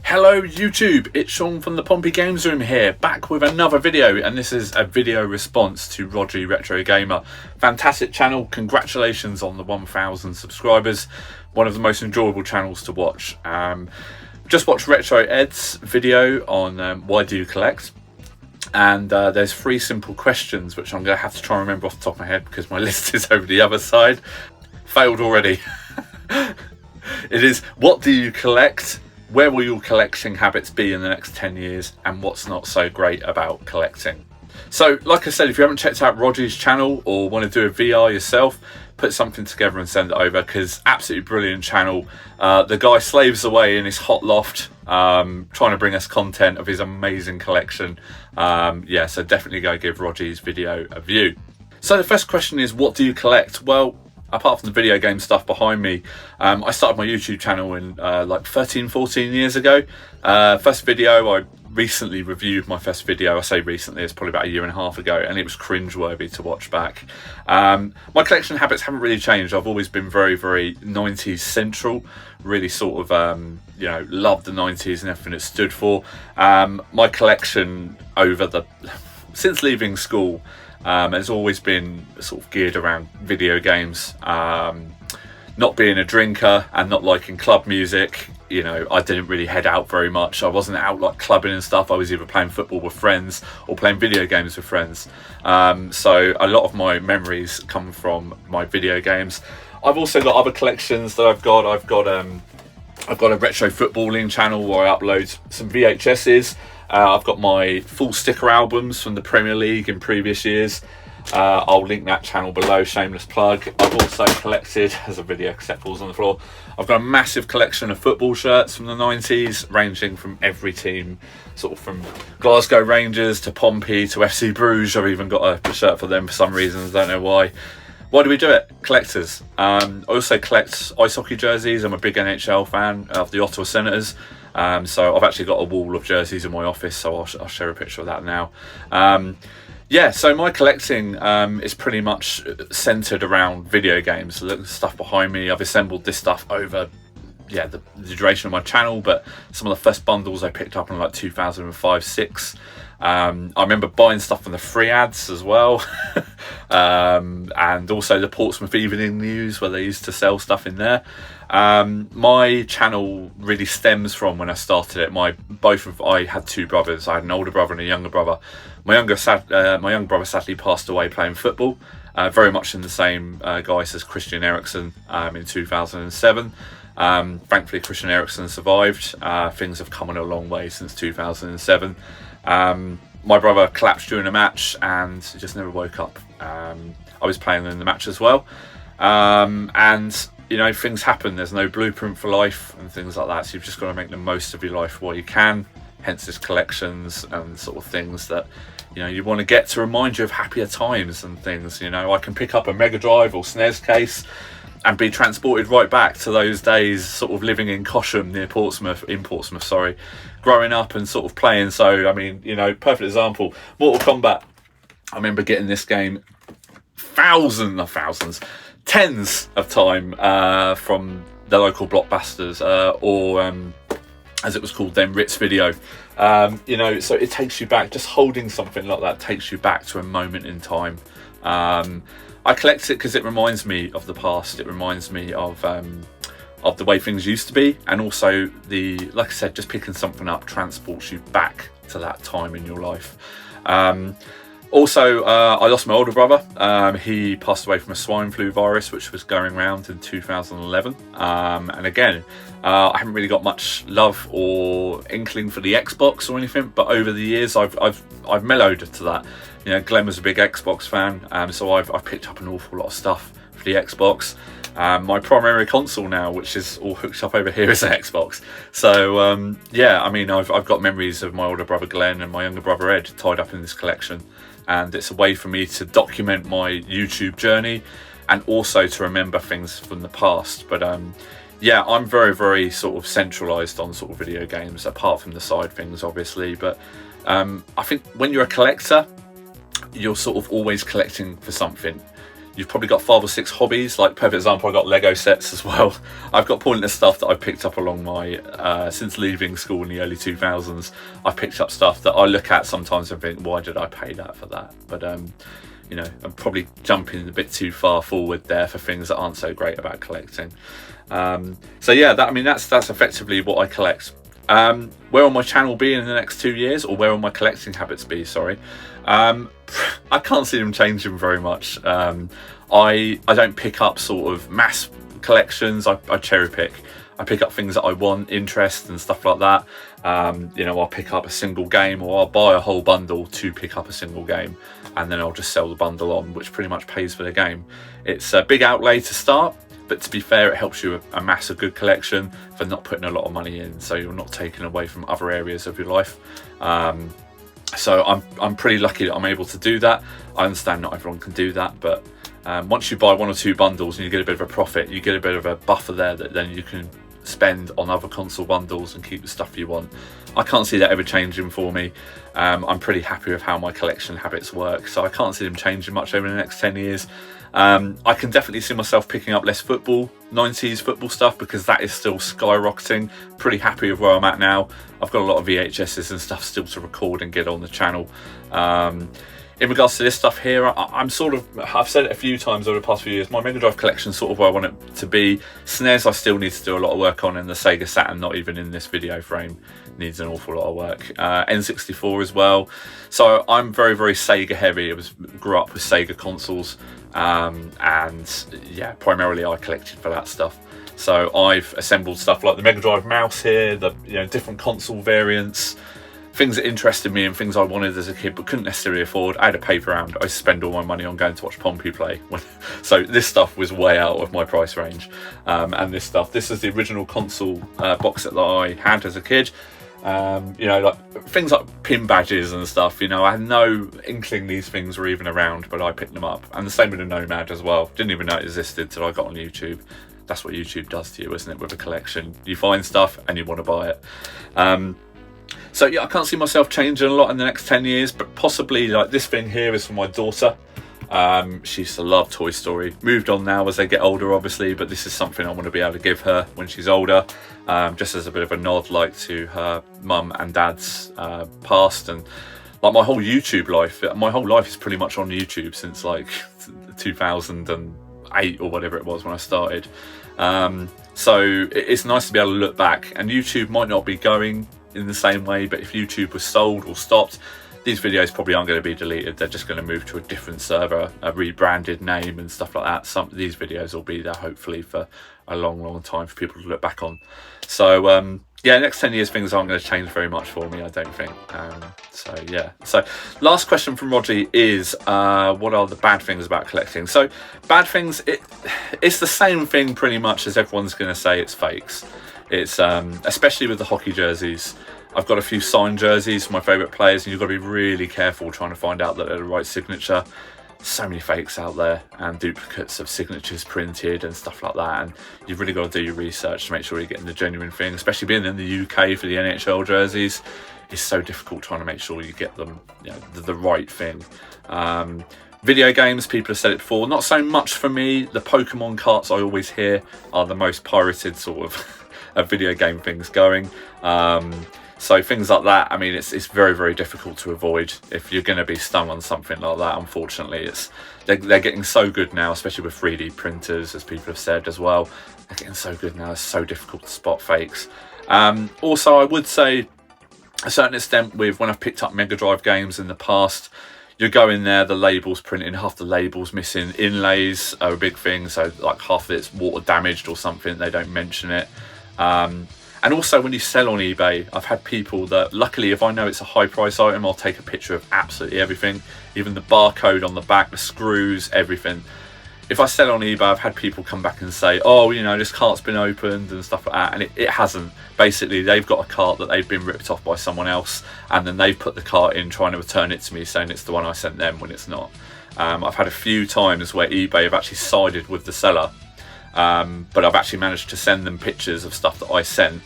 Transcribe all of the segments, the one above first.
Hello YouTube, it's Sean from the Pompey Games Room here, back with another video, and this is a video response to Rodgy Retro Gamer. Fantastic channel, congratulations on the 1,000 subscribers, one of the most enjoyable channels to watch. Just watched Retro Ed's video on why do you collect, and there's 3 simple questions which I'm going to have to try and remember off the top of my head because my list is over the other side. Failed already. It is, what do you collect? Where will your collecting habits be in the next 10 years? And what's not so great about collecting? So, like I said, if you haven't checked out Rodgy's channel or want to do a VR yourself, put something together and send it over, because absolutely brilliant channel. The guy slaves away in his hot loft, trying to bring us content of his amazing collection. Yeah, so definitely go give Rodgy's video a view. So the first question is, what do you collect? Well, apart from the video game stuff behind me, I started my YouTube channel in like 13-14 years ago. First video, I recently reviewed my first video. I say recently, it's probably about a year and a half ago, and it was cringeworthy to watch back. My collection habits haven't really changed. I've always been very 90s central, really sort of you know, loved the 90s and everything it stood for. My collection since leaving school has always been sort of geared around video games. Not being a drinker and not liking club music, you know, I didn't really head out very much. I wasn't out like clubbing and stuff. I was either playing football with friends or playing video games with friends. So a lot of my memories come from my video games. I've also got other collections that I've got a retro footballing channel where I upload some VHSs. I've got my full sticker albums from the Premier League in previous years. I'll link that channel below, shameless plug. I've also collected, as a video cassette falls on the floor, I've got a massive collection of football shirts from the 90s, ranging from every team, sort of from Glasgow Rangers to Pompey to FC Bruges. I've even got a shirt for them for some reason, I don't know why. Why do we do it? Collectors. I also collect ice hockey jerseys. I'm a big NHL fan of the Ottawa Senators. So I've actually got a wall of jerseys in my office, so I'll share a picture of that now. Yeah, so my collecting is pretty much centered around video games. Look at the stuff behind me. I've assembled this stuff over the duration of my channel, but some of the first bundles I picked up in like 2005-06. I remember buying stuff from the free ads as well. And also the Portsmouth Evening News, where they used to sell stuff in there. My channel really stems from when I started it. I had 2 brothers. I had an older brother and a younger brother. My younger brother sadly passed away playing football, very much in the same guise as Christian Eriksen in 2007. Thankfully Christian Eriksen survived. Things have come on a long way since 2007. My brother collapsed during a match and just never woke up. I was playing in the match as well, and you know, things happen. There's no blueprint for life and things like that, so you've just got to make the most of your life while you can. Hence this collections and sort of things that, you know, you want to get to remind you of happier times and things. You know, I can pick up a Mega Drive or SNES case and be transported right back to those days, sort of living in Cosham near Portsmouth, growing up and sort of playing. So I mean, you know, perfect example, Mortal Kombat. I remember getting this game tens of time from the local blockbusters, or as it was called then, Ritz Video. You know, so it takes you back. Just holding something like that takes you back to a moment in time. I collect it because it reminds me of the past. It reminds me of the way things used to be, and also like I said, just picking something up transports you back to that time in your life. Also, I lost my older brother. He passed away from a swine flu virus, which was going around in 2011. And again, I haven't really got much love or inkling for the Xbox or anything, but over the years, I've mellowed to that. You know, Glenn was a big Xbox fan, so I've picked up an awful lot of stuff for the Xbox. My primary console now, which is all hooked up over here, is an Xbox. So yeah, I mean, I've got memories of my older brother Glenn and my younger brother Ed tied up in this collection, and it's a way for me to document my YouTube journey and also to remember things from the past. But yeah, I'm very sort of centralized on sort of video games, apart from the side things obviously. But I think when you're a collector, you're sort of always collecting for something. You've probably got 5 or 6 hobbies. Like, perfect example, I've got Lego sets as well. I've got pointless stuff that I picked up along my since leaving school in the early 2000s. I picked up stuff that I look at sometimes and think, why did I pay that for that? But you know, I'm probably jumping a bit too far forward there for things that aren't so great about collecting. So yeah, that's effectively what I collect. Where will my channel be in the next 2 years, or where will my collecting habits be? Sorry, I can't see them changing very much. I don't pick up sort of mass collections. I cherry pick. I pick up things that I want, interest and stuff like that. You know, I'll pick up a single game, or I'll buy a whole bundle to pick up a single game, and then I'll just sell the bundle on, which pretty much pays for the game. It's a big outlay to start, but to be fair, it helps you amass a good collection for not putting a lot of money in, so you're not taken away from other areas of your life. So I'm pretty lucky that I'm able to do that. I understand not everyone can do that, but once you buy 1 or 2 bundles and you get a bit of a profit, you get a bit of a buffer there that then you can spend on other console bundles and keep the stuff you want. I can't see that ever changing for me. I'm pretty happy with how my collection habits work, so I can't see them changing much over the next 10 years. I can definitely see myself picking up less football, 90s football stuff, because that is still skyrocketing. Pretty happy with where I'm at now. I've got a lot of VHSs and stuff still to record and get on the channel. In regards to this stuff here, I'm sort of, I've said it a few times over the past few years, my Mega Drive collection is sort of where I want it to be. SNES I still need to do a lot of work on, and the Sega Saturn, not even in this video frame, needs an awful lot of work. N64 as well. So I'm very, very Sega heavy. Grew up with Sega consoles, and yeah, primarily I collected for that stuff. So I've assembled stuff like the Mega Drive mouse here, the different console variants, things that interested me and things I wanted as a kid but couldn't necessarily afford. I had a paper round. I spend all my money on going to watch Pompey play. So this stuff was way out of my price range. And this is the original console box set that I had as a kid. Like things like pin badges and stuff, I had no inkling these things were even around, but I picked them up. And the same with the Nomad as well. Didn't even know it existed till I got on YouTube. That's what YouTube does to you, isn't it, with a collection? You find stuff and you want to buy it. So yeah, I can't see myself changing a lot in the next 10 years, but possibly like this thing here is for my daughter. She used to love Toy Story. Moved on now as they get older, obviously, but this is something I want to be able to give her when she's older, just as a bit of a nod, like to her mum and dad's past, and like my whole YouTube life. My whole life is pretty much on YouTube since like 2008 or whatever it was when I started. So it's nice to be able to look back, and YouTube might not be going in the same way, but if YouTube was sold or stopped, these videos probably aren't going to be deleted. They're just going to move to a different server, a rebranded name and stuff like that. Some of these videos will be there hopefully for a long time for people to look back on. So yeah, next 10 years things aren't going to change very much for me, I don't think. So yeah, so last question from Rodgy is what are the bad things about collecting? So bad things, it's the same thing pretty much as everyone's going to say, it's fakes. It's especially with the hockey jerseys. I've got a few signed jerseys for my favourite players, and you've got to be really careful trying to find out that they're the right signature. So many fakes out there and duplicates of signatures printed and stuff like that, and you've really got to do your research to make sure you're getting the genuine thing. Especially being in the UK for the NHL jerseys, it's so difficult trying to make sure you get them, the right thing. Video games, people have said it before, not so much for me. The Pokemon carts I always hear are the most pirated sort of video game things going. So things like that, I mean, it's very, very difficult to avoid if you're going to be stung on something like that. Unfortunately, they're getting so good now, especially with 3D printers, as people have said as well. They're getting so good now, it's so difficult to spot fakes. Also, I would say, a certain extent, with when I've picked up Mega Drive games in the past, you go in there, the label's printed, half the label's missing. Inlays are a big thing, so like half of it's water damaged or something, they don't mention it. And also when you sell on eBay, I've had people that, luckily if I know it's a high price item, I'll take a picture of absolutely everything, even the barcode on the back, the screws, everything. If I sell on eBay, I've had people come back and say, oh, this cart's been opened and stuff like that, and it hasn't. Basically, they've got a cart that they've been ripped off by someone else, and then they've put the cart in trying to return it to me, saying it's the one I sent them when it's not. I've had a few times where eBay have actually sided with the seller, but I've actually managed to send them pictures of stuff that I sent,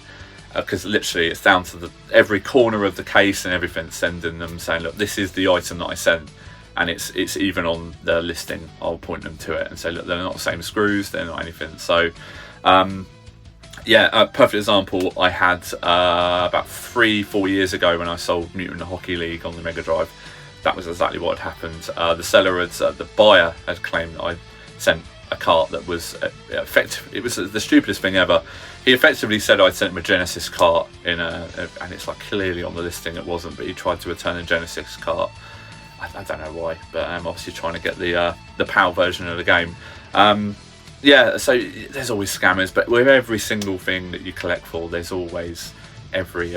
because literally it's down to every corner of the case and everything, sending them saying, look, this is the item that I sent. and it's even on the listing. I'll point them to it and say, look, they're not the same screws, they're not anything. So yeah, a perfect example I had about 3-4 years ago when I sold Mutant Hockey League on the Mega Drive. That was exactly what had happened. The seller had, the buyer had claimed that I sent a cart that was effective. It was the stupidest thing ever. He effectively said I'd sent him a Genesis cart and it's like clearly on the listing it wasn't, but he tried to return a Genesis cart. I don't know why, but I'm obviously trying to get the PAL version of the game. Yeah, so there's always scammers, but with every single thing that you collect for, there's always every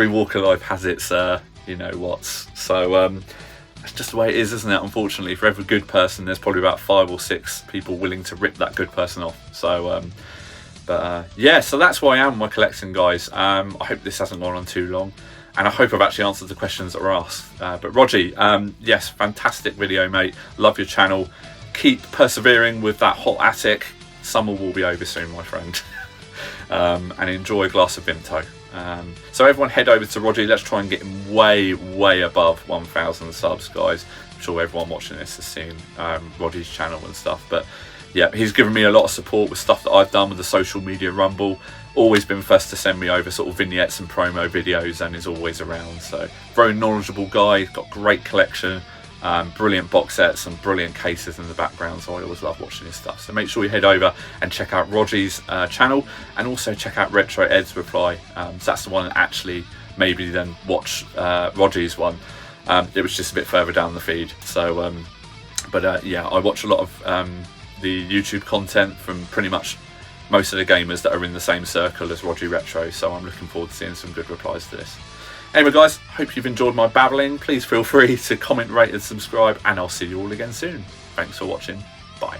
walk of life has its you know what's. So that's just the way it is, isn't it? Unfortunately, for every good person, there's probably about 5 or 6 people willing to rip that good person off. So, yeah, so that's where I am with my collection, guys. I hope this hasn't gone on too long, and I hope I've actually answered the questions that were asked. But Rodgy, yes, fantastic video, mate. Love your channel. Keep persevering with that hot attic. Summer will be over soon, my friend. And enjoy a glass of Vimto. So everyone head over to Rodgy. Let's try and get him way above 1,000 subs, guys. I'm sure everyone watching this has seen Rodgy's channel and stuff, but yeah, he's given me a lot of support with stuff that I've done with the social media rumble. Always been first to send me over sort of vignettes and promo videos, and is always around. So very knowledgeable guy, got great collection, brilliant box sets and brilliant cases in the background, so I always love watching his stuff. So make sure you head over and check out Rodgy's channel, and also check out Retro Ed's reply. So that's the one that actually maybe then watch Rodgy's one. It was just a bit further down the feed. So but yeah, I watch a lot of the YouTube content from pretty much most of the gamers that are in the same circle as Rodgy Retro, so I'm looking forward to seeing some good replies to this. Anyway, guys, hope you've enjoyed my babbling. Please feel free to comment, rate and subscribe, and I'll see you all again soon. Thanks for watching. Bye.